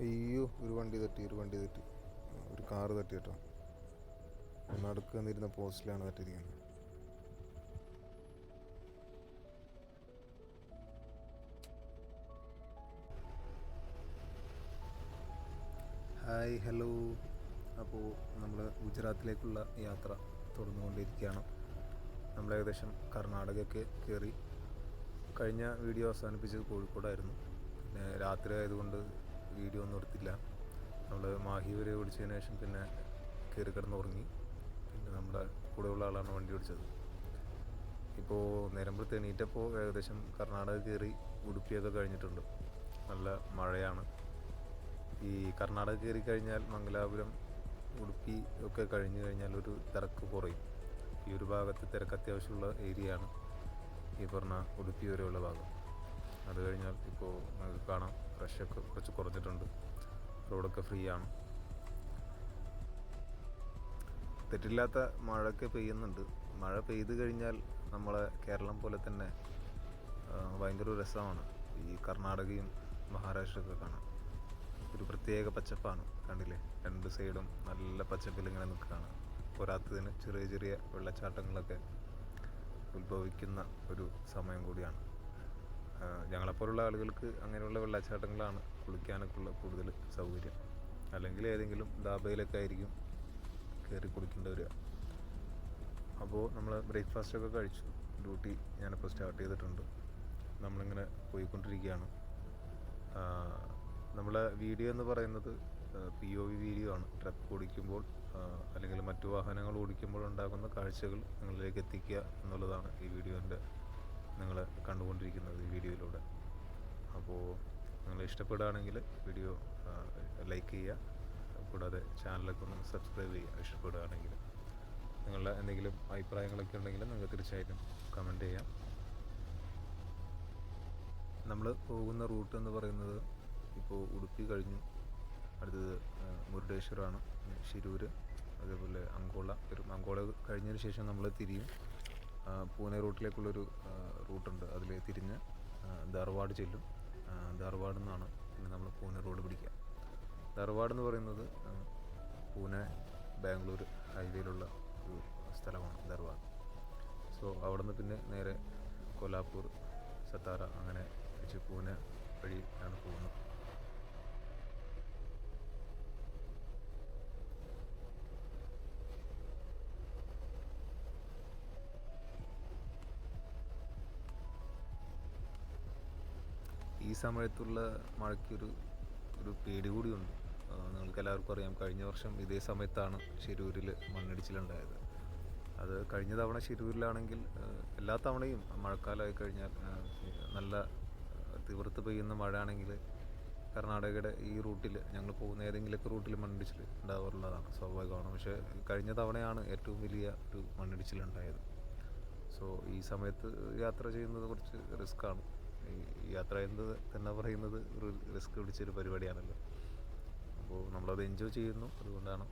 അയ്യോ, ഒരു വണ്ടി തെറ്റി. ഒരു കാറ് തട്ടി കേട്ടോ. നടുക്ക് വന്നിരുന്ന പോസ്റ്റിലാണ് തട്ടിയിരിക്കുന്നത്. Hi, hello. അപ്പോൾ നമ്മൾ ഗുജറാത്തിലേക്കുള്ള യാത്ര തുടർന്നുകൊണ്ടിരിക്കുകയാണ്. നമ്മൾ ഏകദേശം കർണാടകയൊക്കെ കയറി. കഴിഞ്ഞ വീഡിയോ അവസാനിപ്പിച്ചത് കോഴിക്കോടായിരുന്നു. പിന്നെ രാത്രി ആയതുകൊണ്ട് വീഡിയോ ഒന്നും എടുത്തില്ല. നമ്മൾ മാഹി വരെ ഓടിച്ചതിന് ശേഷം പിന്നെ കയറി കിടന്നുറങ്ങി. പിന്നെ നമ്മുടെ കൂടെയുള്ള ആളാണ് വണ്ടി ഓടിച്ചത്. ഇപ്പോൾ നേരമ്പഴത്ത് എണീറ്റപ്പോൾ ഏകദേശം കർണാടക കയറി ഉടുപ്പിയൊക്കെ കഴിഞ്ഞിട്ടുണ്ട്. നല്ല മഴയാണ്. ഈ കർണാടക കയറി കഴിഞ്ഞാൽ മംഗലാപുരം, ഉടുപ്പി ഒക്കെ കഴിഞ്ഞ് കഴിഞ്ഞാൽ ഒരു തിരക്ക് കുറയും. ഈ ഒരു ഭാഗത്ത് തിരക്ക് അത്യാവശ്യമുള്ള ഏരിയയാണ് ഈ പറഞ്ഞ ഉടുപ്പി വരെയുള്ള ഭാഗം. അത് കഴിഞ്ഞാൽ ഇപ്പോൾ നമുക്ക് കാണാം റഷൊക്കെ കുറച്ച് കുറഞ്ഞിട്ടുണ്ട്. റോഡൊക്കെ ഫ്രീ ആണ്. തെറ്റില്ലാത്ത മഴയൊക്കെ പെയ്യുന്നുണ്ട്. മഴ പെയ്തു കഴിഞ്ഞാൽ നമ്മളെ കേരളം പോലെ തന്നെ ഭയങ്കര രസമാണ് ഈ കർണാടകയും മഹാരാഷ്ട്രയൊക്കെ കാണാൻ. ഒരു പ്രത്യേക പച്ചപ്പാണ്. കണ്ടില്ലേ, രണ്ട് സൈഡും നല്ല പച്ചപ്പിൽ ഇങ്ങനെ നിൽക്കുകയാണ്. പോരാത്തതിന് ചെറിയ ചെറിയ വെള്ളച്ചാട്ടങ്ങളൊക്കെ ഉത്ഭവിക്കുന്ന ഒരു സമയം കൂടിയാണ്. ഞങ്ങളെപ്പോലുള്ള ആളുകൾക്ക് അങ്ങനെയുള്ള വെള്ളച്ചാട്ടങ്ങളാണ് കുളിക്കാനൊക്കെയുള്ള കൂടുതൽ സൗകര്യം. അല്ലെങ്കിൽ ഏതെങ്കിലും ധാബയിലൊക്കെ ആയിരിക്കും കയറി കുളിക്കേണ്ടി വരിക. അപ്പോൾ നമ്മൾ ബ്രേക്ക്ഫാസ്റ്റൊക്കെ കഴിച്ചു. ഡ്യൂട്ടി ഞാനിപ്പോൾ സ്റ്റാർട്ട് ചെയ്തിട്ടുണ്ട്. നമ്മളിങ്ങനെ പോയിക്കൊണ്ടിരിക്കുകയാണ്. നമ്മളെ വീഡിയോ എന്ന് പറയുന്നത് POV വീഡിയോ ആണ്. ട്രക്ക് ഓടിക്കുമ്പോൾ അല്ലെങ്കിൽ മറ്റു വാഹനങ്ങൾ ഓടിക്കുമ്പോൾ ഉണ്ടാകുന്ന കാഴ്ചകൾ നിങ്ങളിലേക്ക് എത്തിക്കുക എന്നുള്ളതാണ് ഈ വീഡിയോൻ്റെ നിങ്ങൾ കണ്ടുകൊണ്ടിരിക്കുന്നത് ഈ വീഡിയോയിലൂടെ. അപ്പോൾ നിങ്ങൾ ഇഷ്ടപ്പെടുകയാണെങ്കിൽ വീഡിയോ ലൈക്ക് ചെയ്യുക. കൂടാതെ ചാനലൊക്കെ ഒന്ന് സബ്സ്ക്രൈബ് ചെയ്യുക ഇഷ്ടപ്പെടുകയാണെങ്കിൽ. നിങ്ങളുടെ എന്തെങ്കിലും അഭിപ്രായങ്ങളൊക്കെ ഉണ്ടെങ്കിൽ നിങ്ങൾക്ക് തീർച്ചയായിട്ടും കമൻറ്റ് ചെയ്യാം. നമ്മൾ പോകുന്ന റൂട്ട് എന്ന് പറയുന്നത് ഇപ്പോൾ ഉടുപ്പി കഴിഞ്ഞു, അടുത്തത് മുരുടേശ്വറാണ്, ശിരൂർ, അതേപോലെ അങ്കോള വരും. അങ്കോള കഴിഞ്ഞതിന് ശേഷം നമ്മൾ തിരിയും പൂനെ റൂട്ടിലേക്കുള്ളൊരു റൂട്ടുണ്ട്. അതിൽ തിരിഞ്ഞ് ധാർവാഡ് ചെല്ലും. ധാർവാഡിൽ നിന്നാണ് പിന്നെ നമ്മൾ പൂനെ റോഡ് പിടിക്കുക. ധാർവാഡ് എന്ന് പറയുന്നത് പൂനെ ബാംഗ്ലൂർ ഹൈവേയിലുള്ള ഒരു സ്ഥലമാണ് ധാർവാഡ്. സോ അവിടെ നിന്ന് പിന്നെ നേരെ കൊലാപ്പൂർ, സത്താറ അങ്ങനെ വെച്ച് പൂനെ വഴി ആണ് പോകുന്നത്. ഈ സമയത്തുള്ള മഴയ്ക്കൊരു പേടി കൂടിയുണ്ട്. നിങ്ങൾക്ക് എല്ലാവർക്കും അറിയാം, കഴിഞ്ഞ വർഷം ഇതേ സമയത്താണ് ശിരൂരിൽ മണ്ണിടിച്ചിലുണ്ടായത്. അത് കഴിഞ്ഞ തവണ ശിരൂരിലാണെങ്കിൽ എല്ലാ തവണയും മഴക്കാലമായി കഴിഞ്ഞാൽ നല്ല തീവ്രത്ത് പെയ്യുന്ന മഴയാണെങ്കിൽ കർണാടകയുടെ ഈ റൂട്ടിൽ ഞങ്ങൾ പോകുന്ന ഏതെങ്കിലുമൊക്കെ റൂട്ടിൽ മണ്ണിടിച്ചിൽ ഉണ്ടാവാറുള്ളതാണ്, സ്വാഭാവികമാണ്. പക്ഷേ കഴിഞ്ഞ തവണയാണ് ഏറ്റവും വലിയ ഒരു മണ്ണിടിച്ചിലുണ്ടായത്. സോ ഈ സമയത്ത് യാത്ര ചെയ്യുന്നത് കുറച്ച് റിസ്ക്കാണ്. ഈ യാത്ര ചെയ്യുന്നത് തന്നെ പറയുന്നത് ഒരു റിസ്ക് പിടിച്ചൊരു പരിപാടിയാണല്ലോ. അപ്പോൾ നമ്മളത് എൻജോയ് ചെയ്യുന്നു. അതുകൊണ്ടാണ്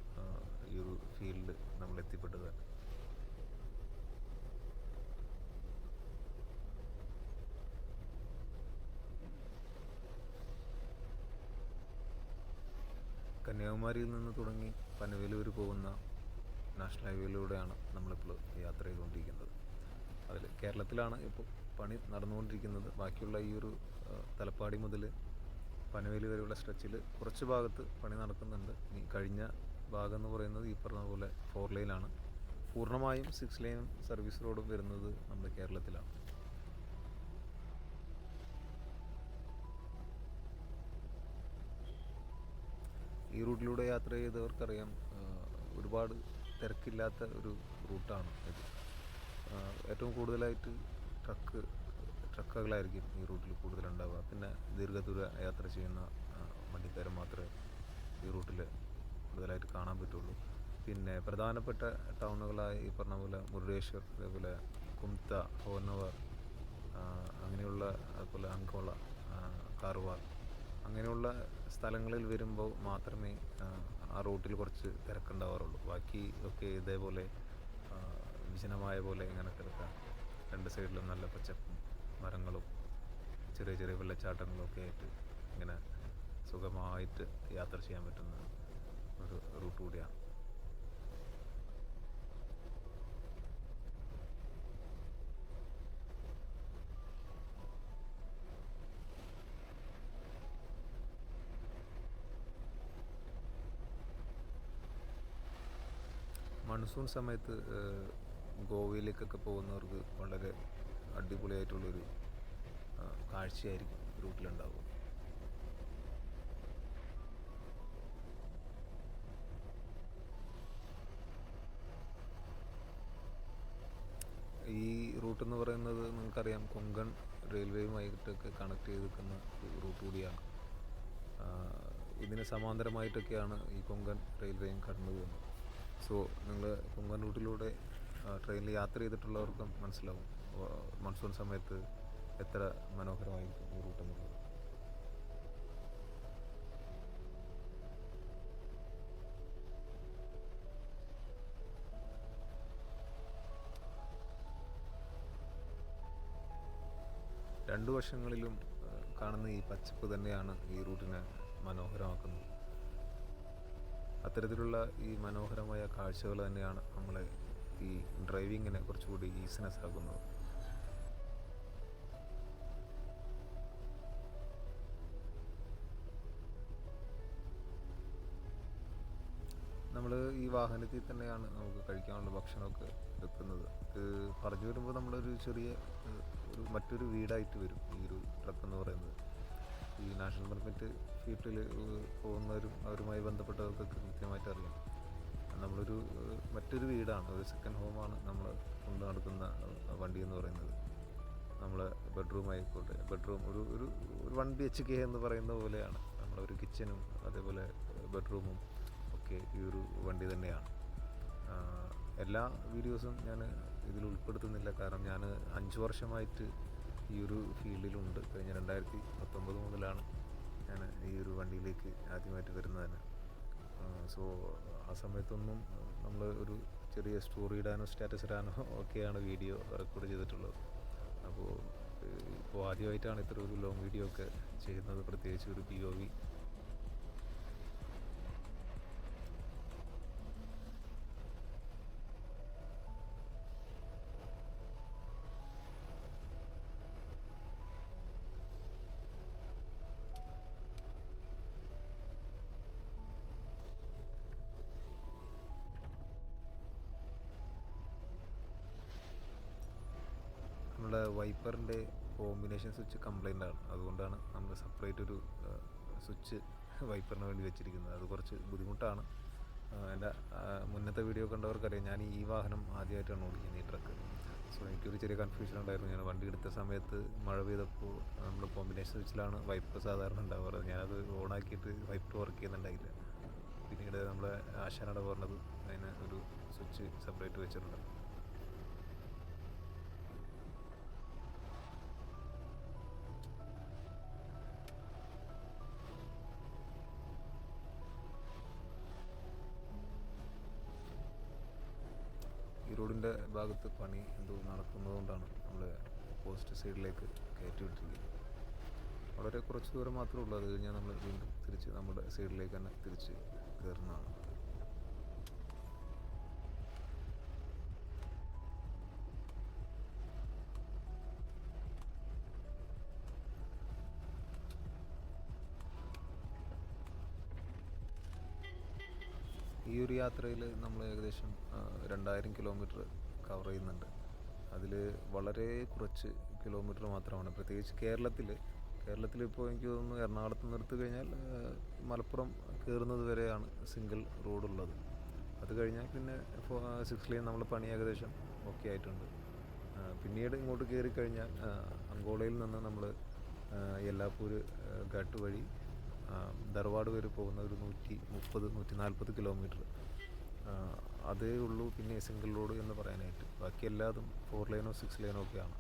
ഈ ഒരു ഫീൽഡിൽ നമ്മൾ എത്തിപ്പെട്ടത്. കന്യാകുമാരിയിൽ നിന്ന് തുടങ്ങി പനവേലൂർ പോകുന്ന നാഷണൽ ഹൈവേയിലൂടെയാണ് നമ്മളിപ്പോൾ യാത്ര ചെയ്തുകൊണ്ടിരിക്കുന്നത്. അതിൽ കേരളത്തിലാണ് ഇപ്പോൾ പണി നടന്നുകൊണ്ടിരിക്കുന്നത്. ബാക്കിയുള്ള ഈ ഒരു തലപ്പാടി മുതൽ പനവേലി വരെയുള്ള സ്ട്രെച്ചിൽ കുറച്ച് ഭാഗത്ത് പണി നടക്കുന്നുണ്ട്. ഈ കഴിഞ്ഞ ഭാഗം എന്ന് പറയുന്നത് ഈ പറഞ്ഞ പോലെ 4 ലൈനാണ്. പൂർണ്ണമായും 6 ലൈൻ സർവീസ് റോഡും വരുന്നത് നമ്മുടെ കേരളത്തിലാണ്. ഈ റൂട്ടിലൂടെ യാത്ര ചെയ്തവർക്കറിയാം, ഒരുപാട് തിരക്കില്ലാത്ത ഒരു റൂട്ടാണ് ഇത്. ഏറ്റവും കൂടുതലായിട്ട് ട്രക്കുകളായിരിക്കും ഈ റൂട്ടിൽ കൂടുതലുണ്ടാവുക. പിന്നെ ദീർഘദൂര യാത്ര ചെയ്യുന്ന വണ്ടിക്കാർ മാത്രമേ ഈ റൂട്ടിൽ കൂടുതലായിട്ട് കാണാൻ പറ്റുള്ളൂ. പിന്നെ പ്രധാനപ്പെട്ട ടൗണുകളായ ഈ പറഞ്ഞ പോലെ മുരുടേശ്വർ, അതേപോലെ കുംത്ത, ഹോന്നവർ, അങ്ങനെയുള്ള, അതുപോലെ അങ്കോള, കാർവാർ, അങ്ങനെയുള്ള സ്ഥലങ്ങളിൽ വരുമ്പോൾ മാത്രമേ ആ റൂട്ടിൽ കുറച്ച് തിരക്കുണ്ടാവാറുള്ളൂ. ബാക്കി ഒക്കെ ഇതേപോലെ വിജനമായ പോലെ ഇങ്ങനെ കിടക്കുക. രണ്ട് സൈഡിലും നല്ല പച്ചപ്പും മരങ്ങളും ചെറിയ ചെറിയ വെള്ളച്ചാട്ടങ്ങളും ഒക്കെ ആയിട്ട് ഇങ്ങനെ സുഖമായിട്ട് യാത്ര ചെയ്യാൻ പറ്റുന്ന ഒരു റൂട്ട് കൂടിയാണ്. മൺസൂൺ സമയത്ത് ഗോവയിലേക്കൊക്കെ പോകുന്നവർക്ക് വളരെ അടിപൊളിയായിട്ടുള്ളൊരു കാഴ്ചയായിരിക്കും റൂട്ടിലുണ്ടാവുക. ഈ റൂട്ട് എന്ന് പറയുന്നത് നിങ്ങൾക്കറിയാം, കൊങ്കൺ റെയിൽവേയുമായിട്ടൊക്കെ കണക്ട് ചെയ്ത് നിൽക്കുന്ന റൂട്ട് കൂടിയാണ്. ഇതിന് സമാന്തരമായിട്ടൊക്കെയാണ് ഈ കൊങ്കൺ റെയിൽവേയും കടന്നു പോകുന്നത്. സോ നിങ്ങൾ കൊങ്കൺ റൂട്ടിലൂടെ ട്രെയിനിൽ യാത്ര ചെയ്തിട്ടുള്ളവർക്കും മനസ്സിലാവും മൺസൂൺ സമയത്ത് എത്ര മനോഹരമായിരിക്കും ഈ റൂട്ട് എന്നുള്ളത്. രണ്ടു വശങ്ങളിലും കാണുന്ന ഈ പച്ചപ്പ് തന്നെയാണ് ഈ റൂട്ടിനെ മനോഹരമാക്കുന്നത്. അത്തരത്തിലുള്ള ഈ മനോഹരമായ കാഴ്ചകൾ തന്നെയാണ് നമ്മളെ ഈ ഡ്രൈവിങ്ങിനെ കുറച്ചുകൂടി ഈസിനെസ് ആക്കുന്നത്. നമ്മൾ ഈ വാഹനത്തിൽ തന്നെയാണ് നമുക്ക് കഴിക്കാനുള്ള ഭക്ഷണമൊക്കെ എടുക്കുന്നത്. ഇത് പറഞ്ഞു വരുമ്പോൾ നമ്മളൊരു ചെറിയ മറ്റൊരു വീടായിട്ട് വരും ഈ ഒരു ട്രക്ക് എന്ന് പറയുന്നത്. ഈ നാഷണൽ പെർമിറ്റ് ഫീൽഡിൽ പോകുന്നവരും അവരുമായി ബന്ധപ്പെട്ടവർക്കൊക്കെ കൃത്യമായിട്ട് അറിയാം, നമ്മളൊരു മറ്റൊരു വീടാണ്, ഒരു സെക്കൻഡ് ഹോമാണ് നമ്മൾ കൊണ്ട് നടക്കുന്ന വണ്ടി എന്ന് പറയുന്നത്. നമ്മൾ ബെഡ്റൂം ആയിക്കോട്ടെ, ബെഡ്റൂം ഒരു ഒരു ഒരു 1 BHK എന്ന് പറയുന്ന പോലെയാണ് നമ്മളൊരു കിച്ചനും അതേപോലെ ബെഡ്റൂമും ഒക്കെ ഈ ഒരു വണ്ടി തന്നെയാണ്. എല്ലാ വീഡിയോസും ഞാൻ ഇതിൽ ഉൾപ്പെടുത്തുന്നില്ല, കാരണം ഞാൻ 5 വർഷമായിട്ട് ഈ ഒരു ഫീൽഡിലുണ്ട്. കഴിഞ്ഞ 2019 മുതലാണ് ഞാൻ ഈ ഒരു വണ്ടിയിലേക്ക് ആദ്യമായിട്ട് വരുന്നത് തന്നെ. സോ ആ സമയത്തൊന്നും നമ്മൾ ഒരു ചെറിയ സ്റ്റോറി ഇടാനോ സ്റ്റാറ്റസ് ഇടാനോ ഒക്കെയാണ് വീഡിയോ റെക്കോർഡ് ചെയ്തിട്ടുള്ളത്. അപ്പോൾ ഇപ്പോൾ ആദ്യമായിട്ടാണ് ഇത്ര ഒരു ലോങ് വീഡിയോ ഒക്കെ ചെയ്യുന്നത്, പ്രത്യേകിച്ച് ഒരു POV. നമ്മുടെ വൈപ്പറിൻ്റെ കോമ്പിനേഷൻ സ്വിച്ച് കംപ്ലൈൻ്റ് ആണ്, അതുകൊണ്ടാണ് നമ്മൾ സെപ്പറേറ്റ് ഒരു സ്വിച്ച് വൈപ്പറിന് വേണ്ടി വെച്ചിരിക്കുന്നത്. അത് കുറച്ച് ബുദ്ധിമുട്ടാണ്. എൻ്റെ മുന്നത്തെ വീഡിയോ കണ്ടവർക്കറിയാം, ഞാൻ ഈ വാഹനം ആദ്യമായിട്ടാണ് ഓടിക്കുന്നത്, ഈ ട്രക്ക്. സോ എനിക്കൊരു ചെറിയ കൺഫ്യൂഷൻ ഉണ്ടായിരുന്നു. ഞാൻ വണ്ടി എടുത്ത സമയത്ത് മഴ പെയ്തപ്പോൾ നമ്മൾ കോമ്പിനേഷൻ സ്വിച്ചിലാണ് വൈപ്പർ സാധാരണ ഉണ്ടാവാറ്. ഞാനത് ഓണാക്കിയിട്ട് വൈപ്പർ വർക്ക് ചെയ്യുന്നുണ്ടായില്ല. പിന്നീട് നമ്മൾ ആശാനാണ് പറഞ്ഞത് അതിന് ഒരു സ്വിച്ച് സെപ്പറേറ്റ് വെച്ചിട്ടുണ്ട്. ഈ റോഡിൻ്റെ ഭാഗത്ത് പണി എന്തോ നടക്കുന്നതുകൊണ്ടാണ് നമ്മൾ പോസ്റ്റ് സൈഡിലേക്ക് കയറ്റി വിട്ടിരിക്കുന്നത്. വളരെ കുറച്ച് ദൂരം മാത്രമേ ഉള്ളൂ, അത് കഴിഞ്ഞാൽ നമ്മൾ വീണ്ടും തിരിച്ച് നമ്മുടെ സൈഡിലേക്ക് തന്നെ തിരിച്ച് കയറുന്നതാണ്. ഈ ഒരു യാത്രയിൽ നമ്മൾ ഏകദേശം 2000 കിലോമീറ്റർ കവർ ചെയ്യുന്നുണ്ട്. അതിൽ വളരെ കുറച്ച് കിലോമീറ്റർ മാത്രമാണ്, പ്രത്യേകിച്ച് കേരളത്തിലിപ്പോൾ എനിക്ക് തോന്നുന്നു എറണാകുളത്ത് നിന്ന് എടുത്തു കഴിഞ്ഞാൽ മലപ്പുറം കയറുന്നത് വരെയാണ് സിംഗിൾ റോഡുള്ളത്. അത് കഴിഞ്ഞാൽ പിന്നെ 6 ലൈൻ നമ്മൾ പണി ഏകദേശം ഓക്കെ ആയിട്ടുണ്ട്. പിന്നീട് ഇങ്ങോട്ട് കയറി കഴിഞ്ഞാൽ അങ്കോളയിൽ നിന്ന് നമ്മൾ യെല്ലാപ്പൂർ ഘാട്ട് വഴി ധർവാഡ് വരെ പോകുന്ന ഒരു 130-140 കിലോമീറ്റർ അതേ ഉള്ളൂ പിന്നെ സിംഗിൾ റോഡ് എന്ന് പറയാനായിട്ട്. ബാക്കി എല്ലാതും 4 ലൈനോ 6 ലൈനോ ഒക്കെയാണ്.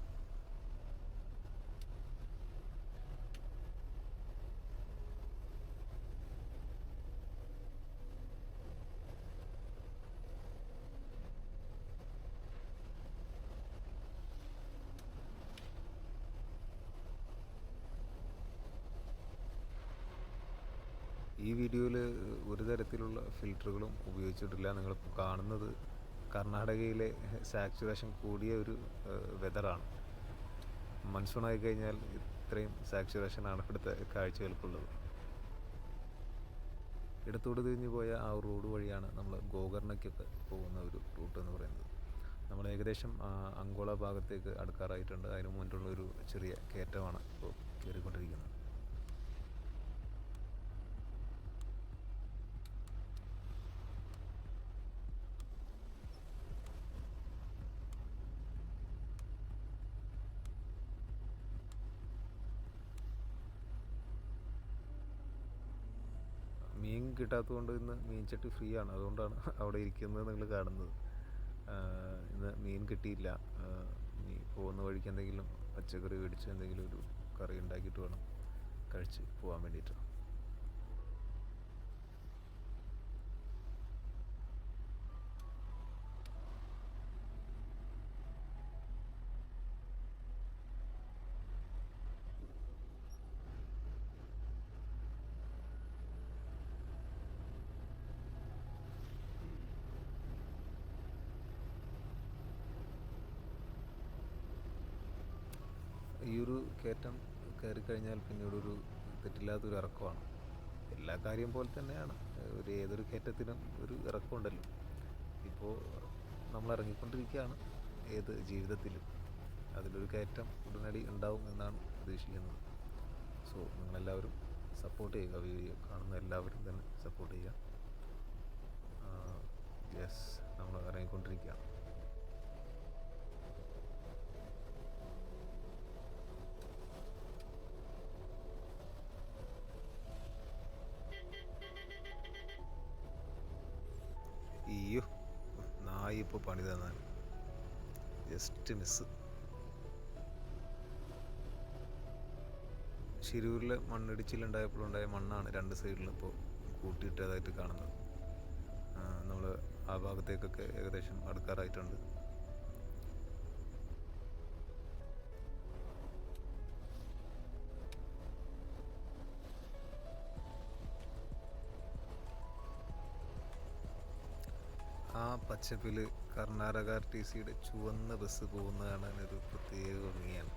ഈ വീഡിയോയിൽ ഒരു തരത്തിലുള്ള ഫിൽറ്ററുകളും ഉപയോഗിച്ചിട്ടില്ല. നിങ്ങളിപ്പോൾ കാണുന്നത് കർണാടകയിലെ സാച്ചുറേഷൻ കൂടിയ ഒരു വെതറാണ്. മൺസൂൺ ആയി കഴിഞ്ഞാൽ ഇത്രയും സാച്ചുറേഷനാണ് ഇവിടുത്തെ കാഴ്ചകൾക്കുള്ളത്. ഇടത്തോട് തിരിഞ്ഞു പോയ ആ റോഡ് വഴിയാണ് നമ്മൾ ഗോകർണയ്ക്കൊക്കെ പോകുന്ന ഒരു റൂട്ട് എന്ന് പറയുന്നത്. നമ്മൾ ഏകദേശം അങ്കോള ഭാഗത്തേക്ക് അടുക്കാറായിട്ടുണ്ട്. അതിന് മുന്നിലുള്ള ഒരു ചെറിയ കയറ്റമാണ് ഇപ്പോൾ കയറിക്കൊണ്ടിരിക്കുന്നത്. മീൻ കിട്ടാത്തതുകൊണ്ട് ഇന്ന് മീൻചട്ടി ഫ്രീ ആണ്. അതുകൊണ്ടാണ് അവിടെ ഇരിക്കുന്നത് നിങ്ങൾ കാണുന്നത്. ഇന്ന് മീൻ കിട്ടിയില്ല. പോകുന്ന വഴിക്ക് എന്തെങ്കിലും പച്ചക്കറി മേടിച്ച് എന്തെങ്കിലും ഒരു കറി ഉണ്ടാക്കിയിട്ട് വേണം കഴിച്ച് പോകാൻ വേണ്ടിയിട്ട്. ഈ ഒരു കയറ്റം കയറി കഴിഞ്ഞാൽ പിന്നീടൊരു തെറ്റില്ലാത്തൊരു ഇറക്കമാണ്. എല്ലാ കാര്യം പോലെ തന്നെയാണ് ഏതൊരു കയറ്റത്തിനും ഒരു ഇറക്കമുണ്ടല്ലോ. ഇപ്പോൾ നമ്മൾ ഇറങ്ങിക്കൊണ്ടിരിക്കുകയാണ് ഏത് ജീവിതത്തിലും. അതിലൊരു കയറ്റം ഉടനടി ഉണ്ടാവും എന്നാണ് പ്രതീക്ഷിക്കുന്നത്. സോ നിങ്ങളെല്ലാവരും സപ്പോർട്ട് ചെയ്യുക. വീഡിയോ കാണുന്ന എല്ലാവരും തന്നെ സപ്പോർട്ട് ചെയ്യുക. യെസ്, നമ്മൾ ഇറങ്ങിക്കൊണ്ടിരിക്കുകയാണ്. അയ്യോ, നായി ഇപ്പോൾ പണി തന്നാൽ ജസ്റ്റ് മിസ്. ശിരൂരിൽ മണ്ണിടിച്ചിലുണ്ടായപ്പോഴുണ്ടായ മണ്ണാണ് രണ്ട് സൈഡിലും ഇപ്പോൾ കൂട്ടിയിട്ടതായിട്ട് കാണുന്നത്. നമ്മൾ ആ ഭാഗത്തേക്കൊക്കെ ഏകദേശം അടുക്കാറായിട്ടുണ്ട്. ആ പച്ചപ്പിൽ കർണാടക RTCയുടെ ചുവന്ന ബസ് പോകുന്ന കാണാൻ ഒരു പ്രത്യേക ഭംഗിയാണ്.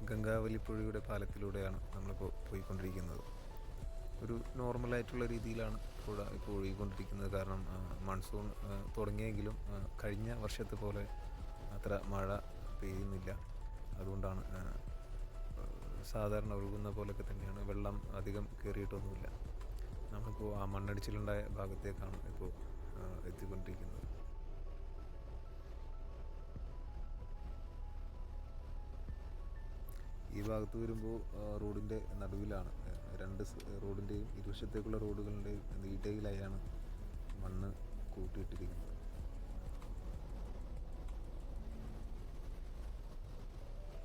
ഗംഗാവലിപ്പുഴയുടെ പാലത്തിലൂടെയാണ് നമ്മളിപ്പോൾ പോയിക്കൊണ്ടിരിക്കുന്നത്. ഒരു നോർമലായിട്ടുള്ള രീതിയിലാണ് പുഴ ഇപ്പോൾ ഒഴുകിക്കൊണ്ടിരിക്കുന്നത്. കാരണം മൺസൂൺ തുടങ്ങിയെങ്കിലും കഴിഞ്ഞ വർഷത്തെ പോലെ അത്ര മഴ പെയ്യുന്നില്ല. അതുകൊണ്ടാണ് സാധാരണ ഒഴുകുന്ന പോലെയൊക്കെ തന്നെയാണ്. വെള്ളം അധികം കയറിയിട്ടൊന്നുമില്ല. നമ്മളിപ്പോൾ ആ മണ്ണിടിച്ചിലുണ്ടായ ഭാഗത്തേക്കാണ് ഇപ്പോൾ എത്തിക്കൊണ്ടിരിക്കുന്നത്. ഈ ഭാഗത്ത് വരുമ്പോൾ റോഡിൻ്റെ നടുവിലാണ്. രണ്ട് റോഡിൻ്റെയും ഇരുവശത്തേക്കുള്ള റോഡുകളുടെയും ഇടയിലായാണ് മണ്ണ് കൂട്ടിയിട്ടിരിക്കുന്നത്.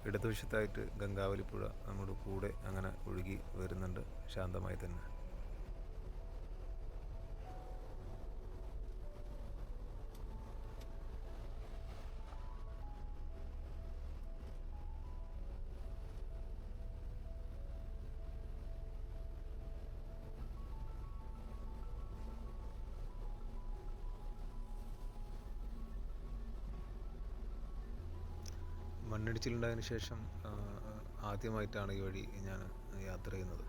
ഇടതുവശത്തായിട്ട് ഗംഗാവലിപ്പുഴ നമ്മുടെ കൂടെ അങ്ങനെ ഒഴുകി വരുന്നുണ്ട് ശാന്തമായി തന്നെ. മണ്ണിടിച്ചിലുണ്ടായതിനു ശേഷം ആദ്യമായിട്ടാണ് ഈ വഴി ഞാൻ യാത്ര ചെയ്യുന്നത്.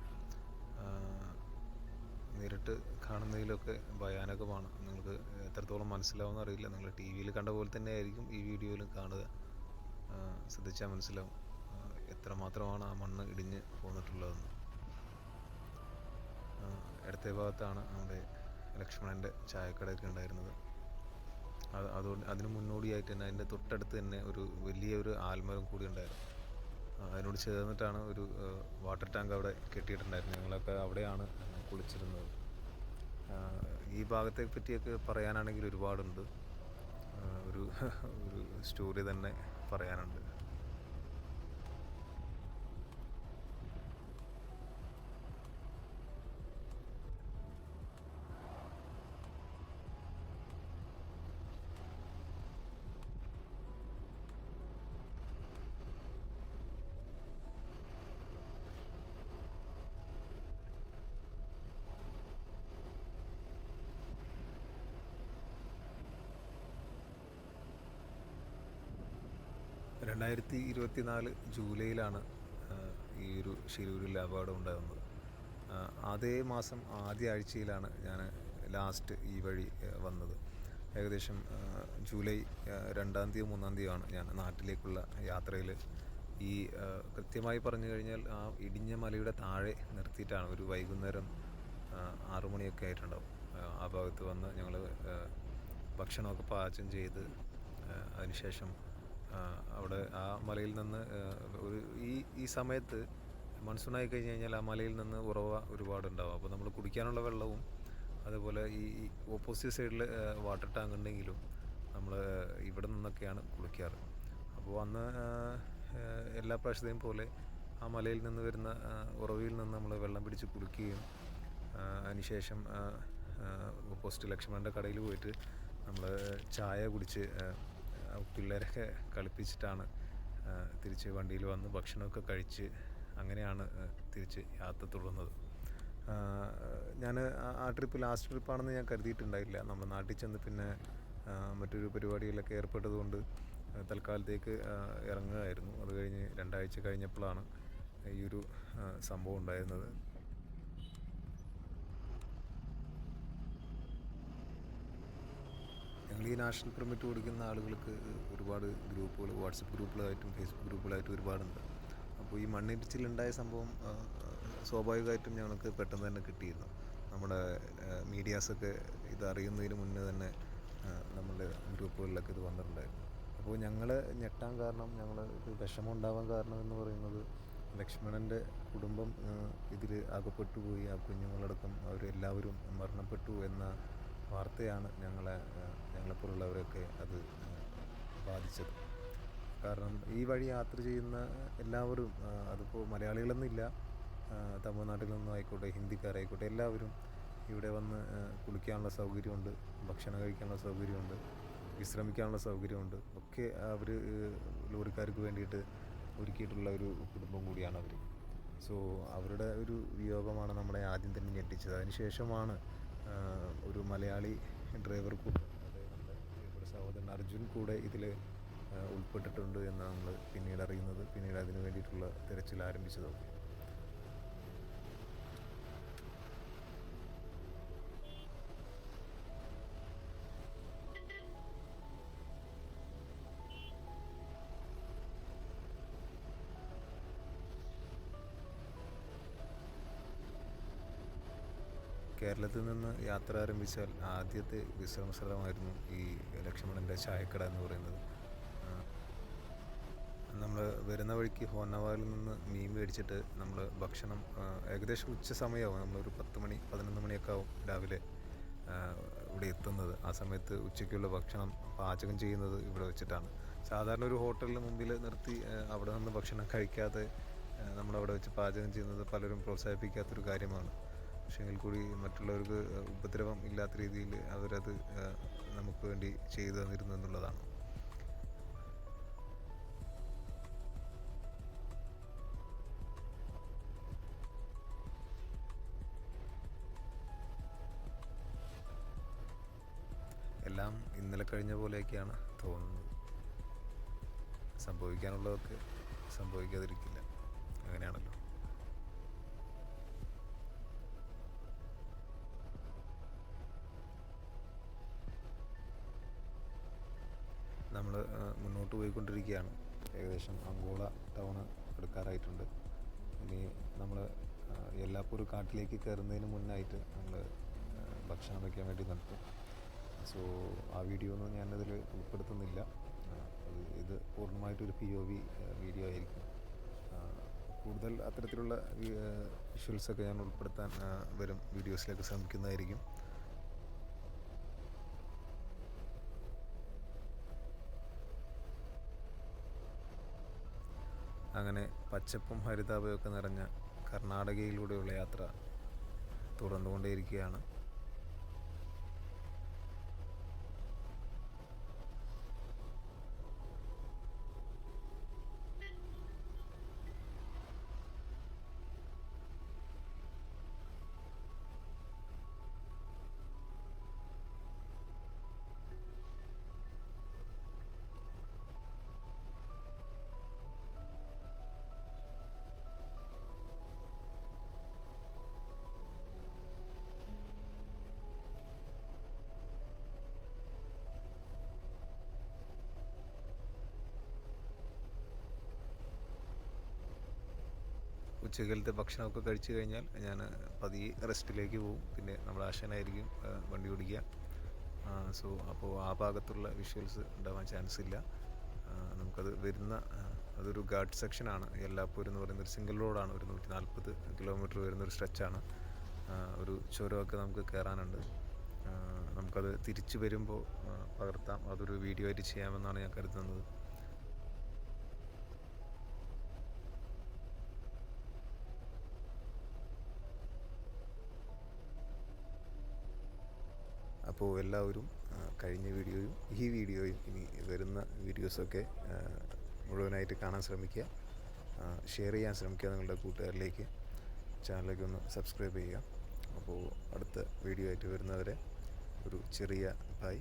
നേരിട്ട് കാണുന്നതിലൊക്കെ ഭയാനകമാണ്. നിങ്ങൾക്ക് എത്രത്തോളം മനസ്സിലാവുമെന്ന് അറിയില്ല. നിങ്ങൾ TV-യിൽ കണ്ട പോലെ തന്നെ ആയിരിക്കും ഈ വീഡിയോയിലും കാണുക. ശ്രദ്ധിച്ചാൽ മനസ്സിലാവും എത്രമാത്രമാണ് ആ മണ്ണ് ഇടിഞ്ഞ് പോന്നിട്ടുള്ളതെന്ന്. ഇടത്തെ ഭാഗത്താണ് നമ്മുടെ ലക്ഷ്മണൻ്റെ ചായക്കടയൊക്കെ ഉണ്ടായിരുന്നത്. അതുകൊണ്ട് അതിന് മുന്നോടിയായിട്ട് തന്നെ അതിൻ്റെ തൊട്ടടുത്ത് തന്നെ ഒരു വലിയൊരു ആൽമരം കൂടി ഉണ്ടായിരുന്നു. അതിനോട് ചേർന്നിട്ടാണ് ഒരു വാട്ടർ ടാങ്ക് അവിടെ കെട്ടിയിട്ടുണ്ടായിരുന്നത്. ഞങ്ങളൊക്കെ അവിടെയാണ് കുളിച്ചിരുന്നത്. ഈ ഭാഗത്തെ പറ്റിയൊക്കെ പറയാനാണെങ്കിൽ ഒരുപാടുണ്ട്. ഒരു സ്റ്റോറി തന്നെ പറയാനുണ്ട്. 2024 ജൂലൈയിലാണ് ഈ ഒരു ഷിരൂരിൽ അപകടം ഉണ്ടാകുന്നത്. അതേ മാസം ആദ്യ ആഴ്ചയിലാണ് ഞാൻ ലാസ്റ്റ് ഈ വഴി വന്നത്. ഏകദേശം ജൂലൈ 2-ാം തീയതി 3-ാം തീയതിയാണ് ഞാൻ നാട്ടിലേക്കുള്ള യാത്രയിൽ ഈ കൃത്യമായി പറഞ്ഞു കഴിഞ്ഞാൽ ആ ഇടിഞ്ഞ മലയുടെ താഴെ നിർത്തിയിട്ടാണ്. ഒരു വൈകുന്നേരം 6 മണിയൊക്കെ ആയിട്ടുണ്ടാവും. ആ ഭാഗത്ത് വന്ന് ഞങ്ങൾ ഭക്ഷണമൊക്കെ പാചകം ചെയ്ത് അതിനുശേഷം അവിടെ ആ മലയിൽ നിന്ന് ഒരു ഈ സമയത്ത് മൺസൂണായി കഴിഞ്ഞ് കഴിഞ്ഞാൽ ആ മലയിൽ നിന്ന് ഉറവ ഒരുപാടുണ്ടാവും. അപ്പോൾ നമ്മൾ കുടിക്കാനുള്ള വെള്ളവും അതുപോലെ ഈ ഓപ്പോസിറ്റ് സൈഡിൽ വാട്ടർ ടാങ്ക് ഉണ്ടെങ്കിലും നമ്മൾ ഇവിടെ നിന്നൊക്കെയാണ് കുളിക്കാറ്. അപ്പോൾ അന്ന് എല്ലാ പ്രാവശ്യത്തെയും പോലെ ആ മലയിൽ നിന്ന് വരുന്ന ഉറവയിൽ നിന്ന് നമ്മൾ വെള്ളം പിടിച്ച് കുളിക്കുകയും അതിനുശേഷം ഓപ്പോസിറ്റ് ലക്ഷ്മണൻ്റെ കടയിൽ പോയിട്ട് നമ്മൾ ചായ കുടിച്ച് പിള്ളേരൊക്കെ കളിപ്പിച്ചിട്ടാണ് തിരിച്ച് വണ്ടിയിൽ വന്ന് ഭക്ഷണമൊക്കെ കഴിച്ച് അങ്ങനെയാണ് തിരിച്ച് യാത്ര തുടർന്നത്. ഞാൻ ആ ട്രിപ്പ് ലാസ്റ്റ് ട്രിപ്പാണെന്ന് ഞാൻ കരുതിയിട്ടുണ്ടായില്ല. നമ്മൾ നാട്ടിൽ ചെന്ന് പിന്നെ മറ്റൊരു പരിപാടിയിലൊക്കെ ഏർപ്പെട്ടതുകൊണ്ട് തൽക്കാലത്തേക്ക് ഇറങ്ങുകയായിരുന്നു. അത് കഴിഞ്ഞ് 2 ആഴ്ച കഴിഞ്ഞപ്പോഴാണ് ഈ ഒരു സംഭവം ഉണ്ടായിരുന്നത്. ഞങ്ങൾ ഈ നാഷണൽ പെർമിറ്റ് കൊടുക്കുന്ന ആളുകൾക്ക് ഒരുപാട് ഗ്രൂപ്പുകൾ, വാട്സപ്പ് ഗ്രൂപ്പുകളായിട്ടും ഫേസ്ബുക്ക് ഗ്രൂപ്പുകളായിട്ടും ഒരുപാടുണ്ട്. അപ്പോൾ ഈ മണ്ണിടിച്ചിലുണ്ടായ സംഭവം സ്വാഭാവികമായിട്ടും ഞങ്ങൾക്ക് പെട്ടെന്ന് തന്നെ കിട്ടിയിരുന്നു. നമ്മുടെ മീഡിയാസൊക്കെ ഇത് അറിയുന്നതിന് മുന്നേ തന്നെ നമ്മുടെ ഗ്രൂപ്പുകളിലൊക്കെ ഇത് വന്നിട്ടുണ്ടായിരുന്നു. അപ്പോൾ ഞങ്ങൾ ഞെട്ടാൻ കാരണം, ഞങ്ങൾ ഇത് വിഷമം ഉണ്ടാവാൻ കാരണം എന്ന് പറയുന്നത് ലക്ഷ്മണൻ്റെ കുടുംബം ഇതിൽ അകപ്പെട്ടു പോയി. ആ കുഞ്ഞുങ്ങളടക്കം അവരെല്ലാവരും മരണപ്പെട്ടു എന്ന വാർത്തയാണ് ഞങ്ങളെപ്പോലുള്ളവരൊക്കെ അത് ബാധിച്ചത്. കാരണം ഈ വഴി യാത്ര ചെയ്യുന്ന എല്ലാവരും, അതിപ്പോൾ മലയാളികളെന്നില്ല, തമിഴ്നാട്ടിൽ നിന്നും ആയിക്കോട്ടെ, ഹിന്ദിക്കാരായിക്കോട്ടെ, എല്ലാവരും ഇവിടെ വന്ന് കുളിക്കാനുള്ള സൗകര്യമുണ്ട്, ഭക്ഷണം കഴിക്കാനുള്ള സൗകര്യമുണ്ട്, വിശ്രമിക്കാനുള്ള സൗകര്യമുണ്ട്. ഒക്കെ അവർ ലോറിക്കാർക്ക് വേണ്ടിയിട്ട് ഒരുക്കിയിട്ടുള്ള ഒരു കുടുംബം കൂടിയാണ് അവർ. സോ അവരുടെ ഒരു വിയോഗമാണ് നമ്മളെ ആദ്യം തന്നെ ഞെട്ടിച്ചത്. അതിനുശേഷമാണ് ഒരു മലയാളി ഡ്രൈവർ കൂടെ, അതായത് നമ്മുടെ ഇവിടെ സഹോദരൻ അർജുൻ കൂടെ ഇതിൽ ഉൾപ്പെട്ടിട്ടുണ്ട് എന്ന് നമ്മൾ പിന്നീട് അറിയുന്നത്. പിന്നീട് അതിന് വേണ്ടിയിട്ടുള്ള തിരച്ചിൽ ആരംഭിച്ചതൊക്കെ. കേരളത്തിൽ നിന്ന് യാത്ര ആരംഭിച്ചാൽ ആദ്യത്തെ വിശ്രമ സ്ഥലമായിരുന്നു ഈ ലക്ഷ്മണൻ്റെ ചായക്കട എന്ന് പറയുന്നത്. നമ്മൾ വരുന്ന വഴിക്ക് ഹോന്നവാറിൽ നിന്ന് മീൻ മേടിച്ചിട്ട് നമ്മൾ ഭക്ഷണം ഏകദേശം ഉച്ച സമയമാവും. നമ്മളൊരു 10 മണി 11 മണിയൊക്കെ ആവും രാവിലെ ഇവിടെ എത്തുന്നത്. ആ സമയത്ത് ഉച്ചയ്ക്കുള്ള ഭക്ഷണം പാചകം ചെയ്യുന്നത് ഇവിടെ വെച്ചിട്ടാണ്. സാധാരണ ഒരു ഹോട്ടലിന് മുമ്പിൽ നിർത്തി അവിടെ നിന്ന് ഭക്ഷണം കഴിക്കാതെ നമ്മളവിടെ വെച്ച് പാചകം ചെയ്യുന്നത് പലരും പ്രോത്സാഹിപ്പിക്കാത്തൊരു കാര്യമാണ്. പക്ഷേ എങ്കിൽ കൂടി മറ്റുള്ളവർക്ക് ഉപദ്രവം ഇല്ലാത്ത രീതിയിൽ അവരത് നമുക്ക് വേണ്ടി ചെയ്തു തന്നിരുന്നു എന്നുള്ളതാണ്. എല്ലാം ഇന്നലെ കഴിഞ്ഞ പോലെയൊക്കെയാണ് തോന്നുന്നത്. സംഭവിക്കാനുള്ളതൊക്കെ സംഭവിക്കാതിരിക്കില്ല, അങ്ങനെയാണല്ലോ. നമ്മൾ മുന്നോട്ട് പോയിക്കൊണ്ടിരിക്കുകയാണ്. ഏകദേശം അങ്കോള ടൗണ് എടുക്കാറായിട്ടുണ്ട്. ഇനി നമ്മൾ യെല്ലാപ്പൂർ കാട്ടിലേക്ക് കയറുന്നതിന് മുന്നായിട്ട് നമ്മൾ ഭക്ഷണം വയ്ക്കാൻ വേണ്ടി നിർത്തും. സോ ആ വീഡിയോ ഒന്നും ഞാനതിൽ ഉൾപ്പെടുത്തുന്നില്ല. ഇത് പൂർണ്ണമായിട്ടൊരു POV വീഡിയോ ആയിരിക്കും. കൂടുതൽ അത്തരത്തിലുള്ള വിഷ്വൽസൊക്കെ ഞാൻ ഉൾപ്പെടുത്താൻ വരും വീഡിയോസിലേക്ക് ശ്രമിക്കുന്നതായിരിക്കും. അങ്ങനെ പച്ചപ്പും ഹരിതാപയൊക്കെ നിറഞ്ഞ കർണാടകയിലൂടെയുള്ള യാത്ര തുടർന്നുകൊണ്ടേയിരിക്കുകയാണ്. ഉച്ചക്കലത്തെ ഭക്ഷണമൊക്കെ കഴിച്ചു കഴിഞ്ഞാൽ ഞാൻ പതിയെ റെസ്റ്റിലേക്ക് പോകും. പിന്നെ നമ്മൾ ആശാനായിരിക്കും വണ്ടി ഓടിക്കുക. അപ്പോൾ ആ ഭാഗത്തുള്ള വിഷ്വൽസ് ഉണ്ടാവാൻ ചാൻസ് ഇല്ല. നമുക്കത് വരുന്ന അതൊരു ഗാർഡ് സെക്ഷനാണ്. യെല്ലാപ്പൂർ എന്ന് പറയുന്നൊരു സിംഗിൾ റോഡാണ്. ഒരു 140 കിലോമീറ്റർ വരുന്നൊരു സ്ട്രെച്ചാണ്. ഒരു ചുരമൊക്കെ നമുക്ക് കയറാനുണ്ട്. നമുക്കത് തിരിച്ചു വരുമ്പോൾ പകർത്താം. അതൊരു വീഡിയോ ആയിട്ട് ചെയ്യാമെന്നാണ് ഞാൻ കരുതുന്നത്. അപ്പോൾ എല്ലാവരും കഴിഞ്ഞ വീഡിയോയും ഈ വീഡിയോയും ഇനി വരുന്ന വീഡിയോസൊക്കെ മുഴുവനായിട്ട് കാണാൻ ശ്രമിക്കുക. ഷെയർ ചെയ്യാൻ ശ്രമിക്കുക നിങ്ങളുടെ കൂട്ടുകാരിലേക്ക്. ചാനലിലേക്ക് ഒന്ന് സബ്സ്ക്രൈബ് ചെയ്യുക. അപ്പോൾ അടുത്ത വീഡിയോ ആയിട്ട് വരുന്നവരെ ഒരു ചെറിയ ബൈ.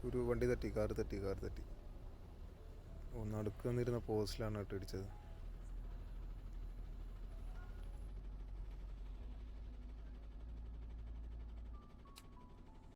ഒരു വണ്ടി തട്ടി, കാറ് തട്ടി. ഒന്ന് അടുക്ക് വന്നിരുന്ന പോസ്റ്റിലാണ് കേട്ടോ ഇടിച്ചത്.